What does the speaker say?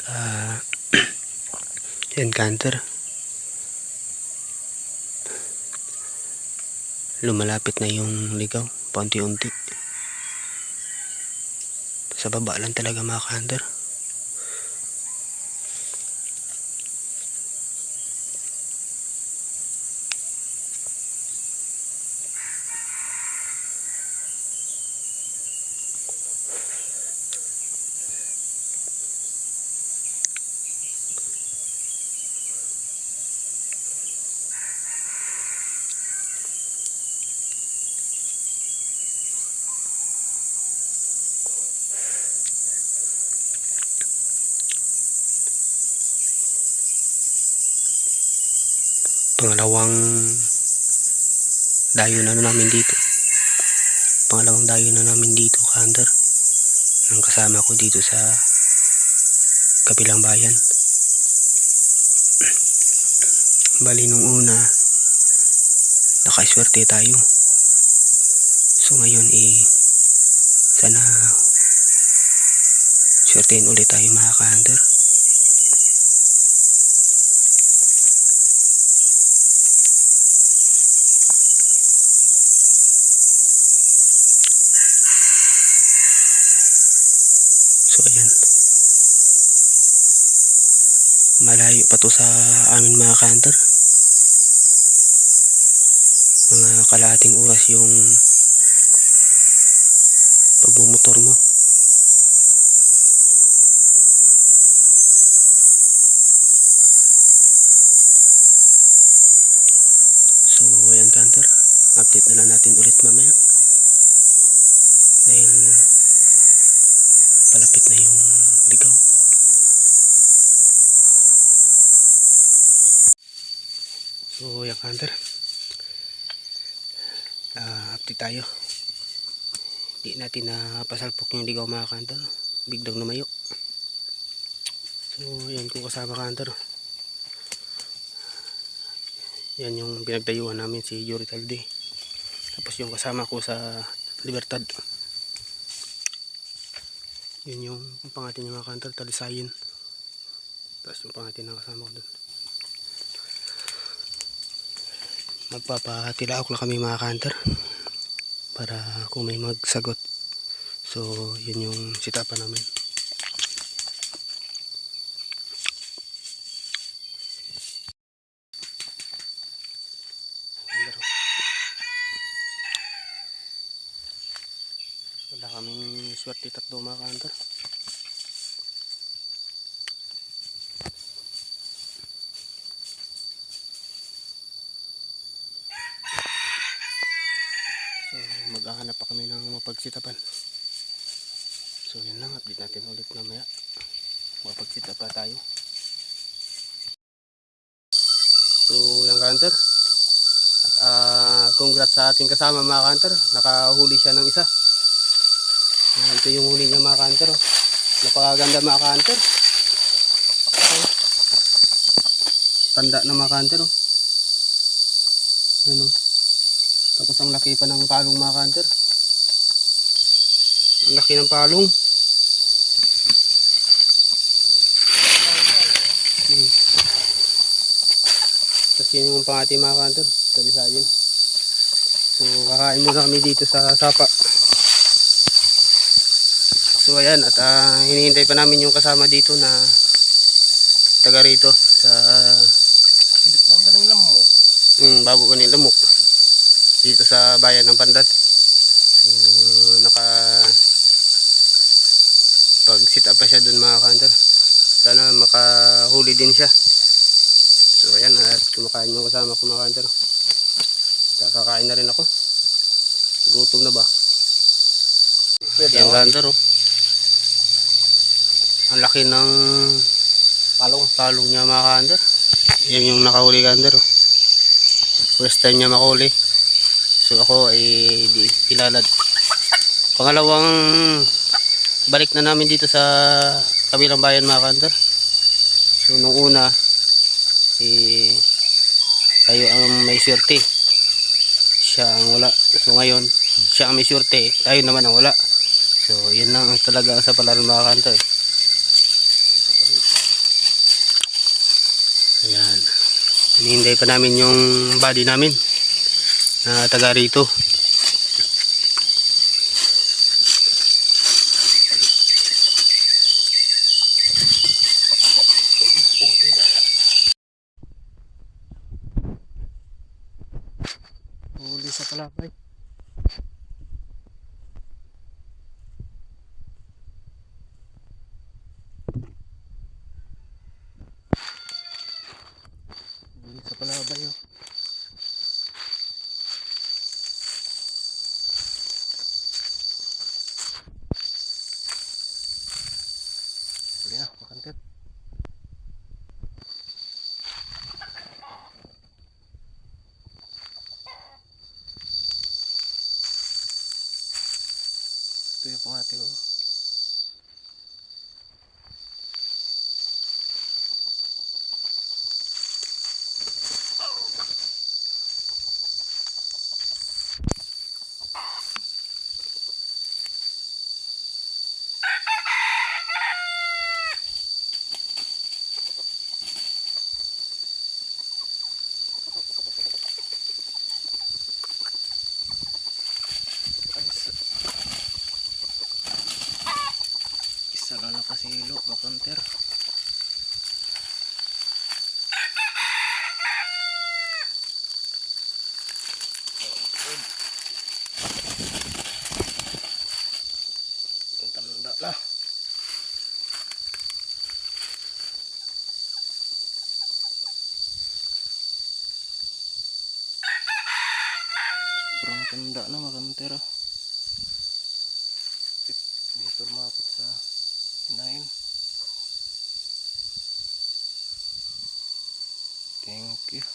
uh, encounter. Lumalapit na yung ligaw paunti-unti. Sa baba lang talaga mga ka-hunter. Pangalawang dayo na namin dito. Pangalawang dayo na namin dito, ka-hunter. Nang kasama ko dito sa kabilang bayan. Bali nung una, nakaswerte tayo. So ngayon sana swertein ulit tayo mga ka-hunter. So ayan, malayo pa to sa amin mga ka-hunter. Mga kalahating oras yung pagbumotor mo. So ayan ka-hunter, update na lang natin ulit mamaya dahil palapit na yung ligaw. So ayan ka-hunter, update tayo. Di natin pasalpok yung ligaw mga ka-hunter, biglang lumayo. So ayan, kung kasama ka-hunter, yan yung pinagdayuhan namin, si Yuri Talde. Tapos yung kasama ko sa Libertad, yun yung pangatin niya mga ka-hunter, Talisayin. Tapos yung pangatin na kasama ko dun. Magpapatilaok lang kami mga ka-hunter para kung may magsagot. So yun yung sitapan namin. Wala kaming swerte tatlo mga ka-hunter. So maghahanap pa kami ng mapagsitapan. So yan lang, update natin ulit mamaya. Mapagsita pa tayo. So yan ka-hunter, at congrats sa ating kasama mga ka-hunter. Nakahuli siya ng isa. Ito yung huli niya mga ka-hunter. Napakaganda mga ka-hunter. Tanda na mga ka-hunter. Ano? Tapos ang laki pa ng palong mga ka-hunter. Ang laki ng palong. Tapos yun yung pangati mga ka-hunter, Talisayin. So kakain muna kami dito sa sapa. So ayan, at hinihintay pa namin yung kasama dito na taga rito sa bago kanin lamok dito sa bayan ng Pandan. So pag sit up pa siya dun mga ka-hunter. Sana makahuli din siya. So ayan, at kumakain yung kasama ko mga ka-hunter. Kakain na rin ako. Gutom na ba? Yan ka-hunter ang laki ng palong niya mga ka-hunter. Yan yung nakahuli ka-hunter. First time niya makahuli. So ako ay pinalad. Pangalawang balik na namin dito sa kabilang bayan mga ka-hunter. So nung una tayo ang may swerte, siya ang wala. So ngayon siya ang may swerte, tayo naman ang wala. So yun lang talaga sa palaro mga ka-hunter. hinihintay pa namin yung body namin na taga rito. Huli sa palapay. Huli sa palapay oh. Huli na, makantit. Ito yung pangati ko. Isa lang nakasilo, makanter. Ang tanda na. Sobrang tanda na, makanter. Dito lumapit sa hinahin. Thank you.